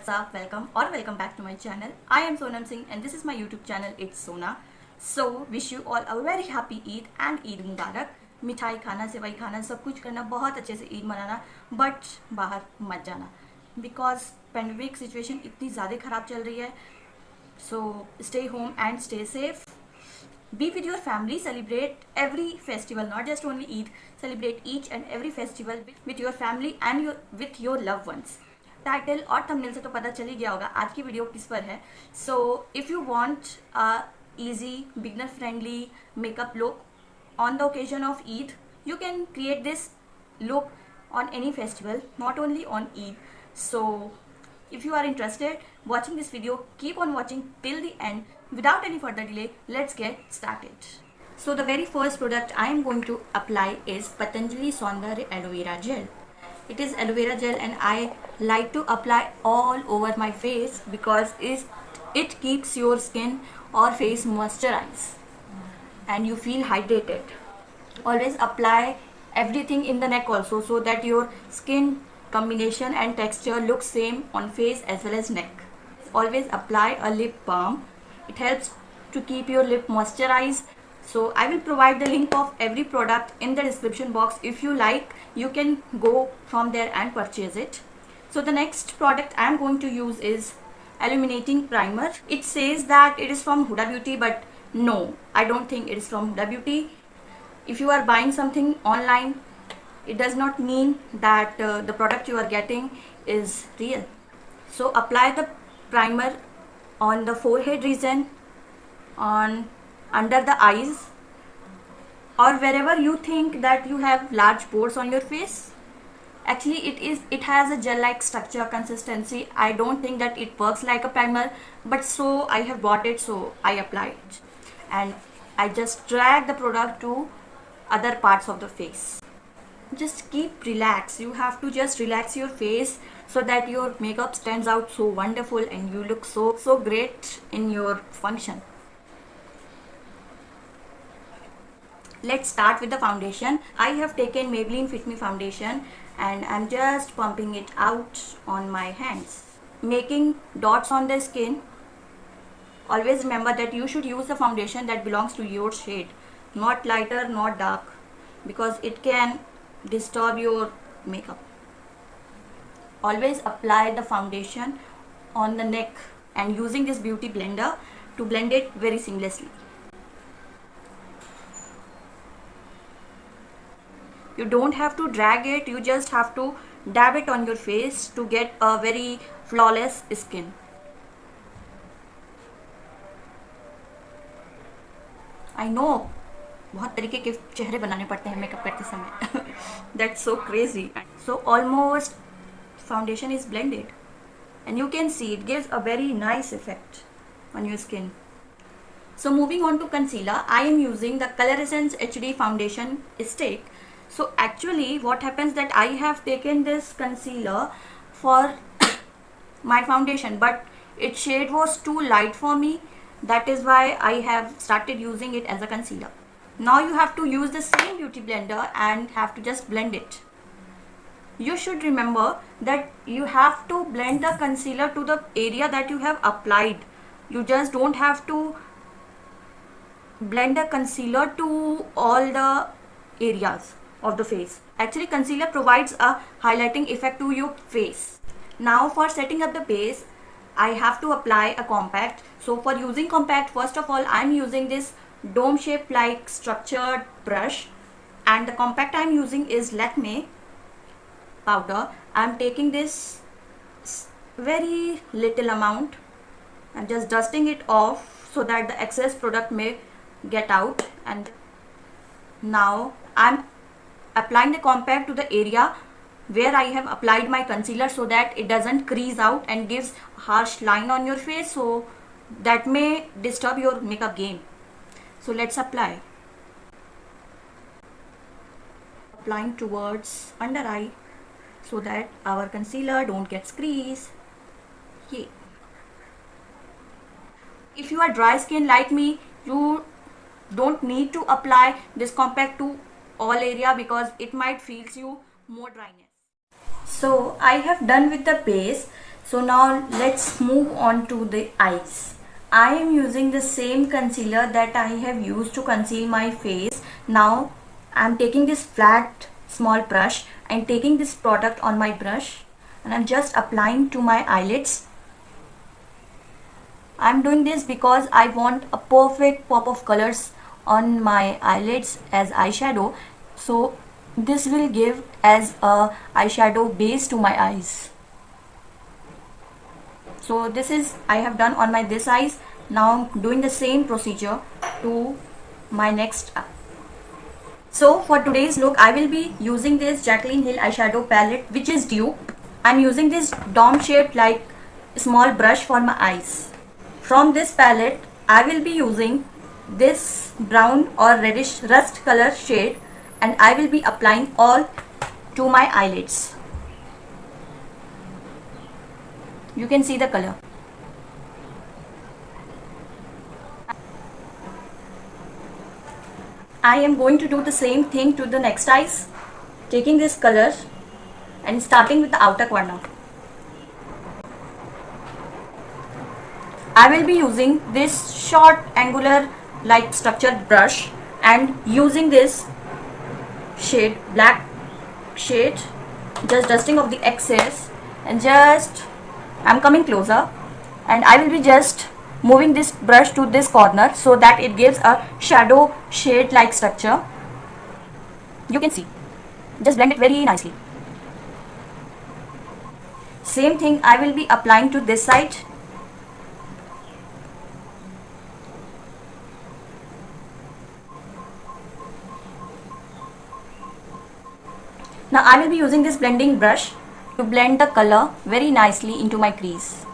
what's up, welcome back to my channel. I am Sonam Singh and this is my YouTube channel, it's Sona. So wish you all a very happy Eid and Eid Mubarak. मिठाई खाना, सेवई खाना, सब कुछ करना, बहुत अच्छे से ईद मनाना, बट बाहर मत जाना बिकॉज पेंडेमिक सिचुएशन इतनी ज़्यादा ख़राब चल रही है. So stay home and stay safe. Be with your family, celebrate every festival, not just only Eid. Celebrate each and every festival with your family and with your loved ones. Title और thumbnail से तो पता चल ही गया होगा आज की video किस पर है. So if you want a easy, beginner friendly makeup look on the occasion of Eid, you can create this look on any festival, not only on Eid. So if you are interested watching this video, keep on watching till the end. Without any further delay, let's get started. So the very first product I am going to apply is Patanjali Saundarya Aloe Vera Gel. It is aloe vera gel and I like to apply all over my face because it keeps your skin or face moisturized and you feel hydrated. Always apply everything in the neck also so that your skin combination and texture looks same on face as well as neck. Always apply a lip balm. It helps to keep your lip moisturized. So I will provide the link of every product in the description box. If you like, you can go from there and purchase it. So the next product I am going to use is illuminating primer. It says that it is from Huda Beauty, but no, I don't think it is from Huda Beauty. If you are buying something online, it does not mean that the product you are getting is real. So apply the primer on the forehead region, on under the eyes, or wherever you think that you have large pores on your face. Actually it has a gel like structure, consistency. I don't think that it works like a primer, but so I have bought it, so I apply it and I just drag the product to other parts of the face. Just keep relaxed. You have to just relax your face so that your makeup stands out so wonderful and you look so great in your function. Let's start with the foundation. I have taken Maybelline Fit Me foundation and I'm just pumping it out on my hands, making dots on the skin. Always remember that you should use the foundation that belongs to your shade, not lighter, not dark, because it can disturb your makeup. Always apply the foundation on the neck and using this beauty blender to blend it very seamlessly. You don't have to drag it, you just have to dab it on your face to get a very flawless skin. I know बहुत तरीके के चेहरे बनाने पड़ते हैं makeup करते समय. That's so crazy. So almost foundation is blended and you can see it gives a very nice effect on your skin. So moving on to concealer, I am using the Color Essence HD foundation stick. So actually what happens that I have taken this concealer for my foundation, but its shade was too light for me. That is why I have started using it as a concealer. Now you have to use the same beauty blender and have to just blend it. You should remember that you have to blend the concealer to the area that you have applied. You just don't have to blend the concealer to all the areas of the face. Actually concealer provides a highlighting effect to your face. Now for setting up the base, I have to apply a compact. So for using compact, first of all I am using this dome shape like structured brush and the compact I am using is Lakme powder. I am taking this very little amount and just dusting it off so that the excess product may get out. And now I am applying the compact to the area where I have applied my concealer so that it doesn't crease out and gives harsh line on your face, so that may disturb your makeup game. So let's apply. Applying towards under eye so that our concealer don't get crease. Yeah. If you are dry skin like me, you don't need to apply this compact to all area because it might feels you more dryness. So I have done with the base. So now let's move on to the eyes. I am using the same concealer that I have used to conceal my face. Now I am taking this flat small brush and taking this product on my brush, and I'm just applying to my eyelids. I'm doing this because I want a perfect pop of colors on my eyelids as eyeshadow. So this will give as a eyeshadow base to my eyes. So this is I have done on my this eyes. Now I'm doing the same procedure to my next eye. So for today's look, I will be using this Jaclyn Hill eyeshadow palette, which is dupe. I'm using this dome shaped like small brush for my eyes. From this palette, I will be using this brown or reddish rust color shade, and I will be applying all to my eyelids. You can see the color. I am going to do the same thing to the next eyes, taking this color and starting with the outer corner. I will be using this short angular like structured brush and using this shade, black shade, just dusting off the excess, and just I'm coming closer, and I will be just moving this brush to this corner so that it gives a shadow shade like structure. You can see, just blend it very nicely. Same thing I will be applying to this side. Now I will be using this blending brush to blend the color very nicely into my crease.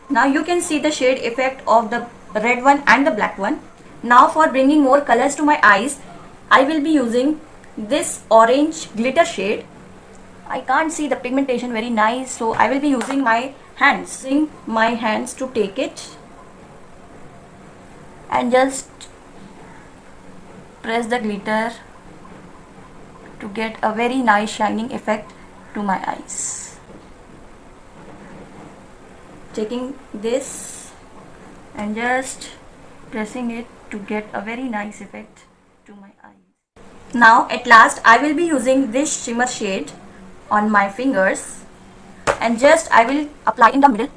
Now you can see the shade effect of the red one and the black one. Now for bringing more colors to my eyes, I will be using this orange glitter shade. I can't see the pigmentation very nice, so I will be using my hands. Using my hands to take it and just press the glitter to get a very nice shining effect to my eyes. Taking this and just pressing it to get a very nice effect to my eyes. Now at last I will be using this shimmer shade on my fingers and just I will apply in the middle.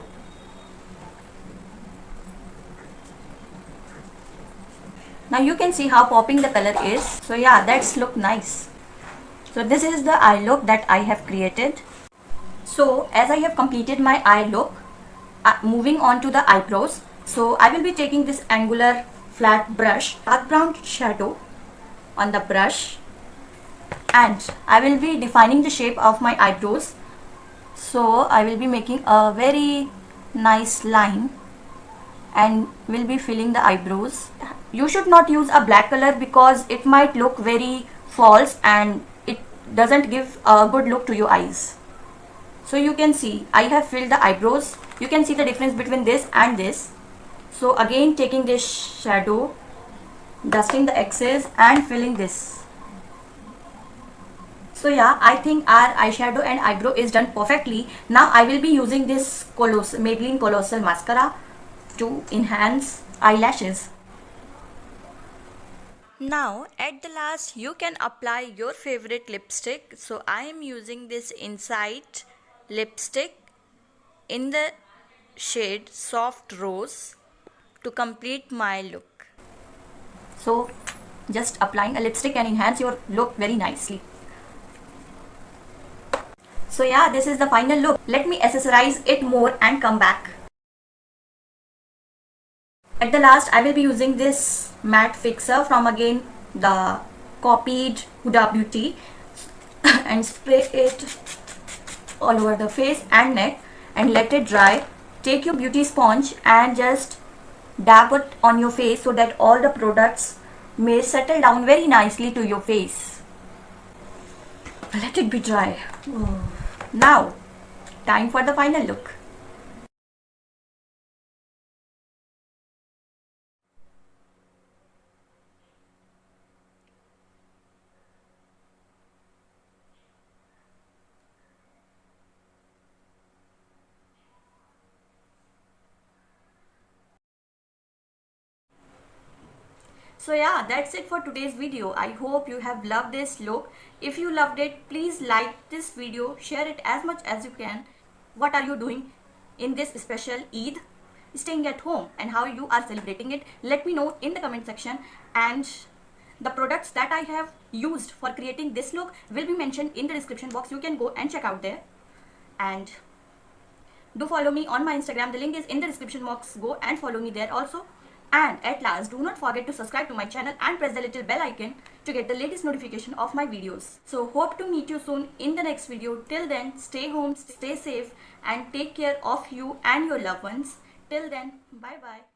Now you can see how popping the color is. So yeah, that's look nice. So this is the eye look that I have created. So as I have completed my eye look, moving on to the eyebrows. So I will be taking this angular flat brush, dark brown shadow on the brush, and I will be defining the shape of my eyebrows. So I will be making a very nice line and will be filling the eyebrows. You should not use a black color because it might look very false and it doesn't give a good look to your eyes. So you can see I have filled the eyebrows. You can see the difference between this and this. So again taking this shadow, dusting the excess and filling this. So yeah, I think our eyeshadow and eyebrow is done perfectly. Now I will be using this Maybelline Colossal Mascara to enhance eyelashes. Now at the last you can apply your favorite lipstick. So I am using this Insight lipstick in the shade Soft Rose to complete my look. So just applying a lipstick can enhance your look very nicely. So yeah, this is the final look. Let me accessorize it more and come back. At the last, I will be using this matte fixer from again the copied Huda Beauty and spray it all over the face and neck and let it dry. Take your beauty sponge and just dab it on your face so that all the products may settle down very nicely to your face. Let it be dry. Now, time for the final look. So yeah, that's it for today's video. I hope you have loved this look. If you loved it, please like this video, share it as much as you can. What are you doing in this special Eid? Staying at home, and how you are celebrating it? Let me know in the comment section. And the products that I have used for creating this look will be mentioned in the description box. You can go and check out there. And do follow me on my Instagram. The link is in the description box. Go and follow me there also. And at last, do not forget to subscribe to my channel and press the little bell icon to get the latest notification of my videos. So hope to meet you soon in the next video. Till then, stay home, stay safe, and take care of you and your loved ones. Till then, bye bye.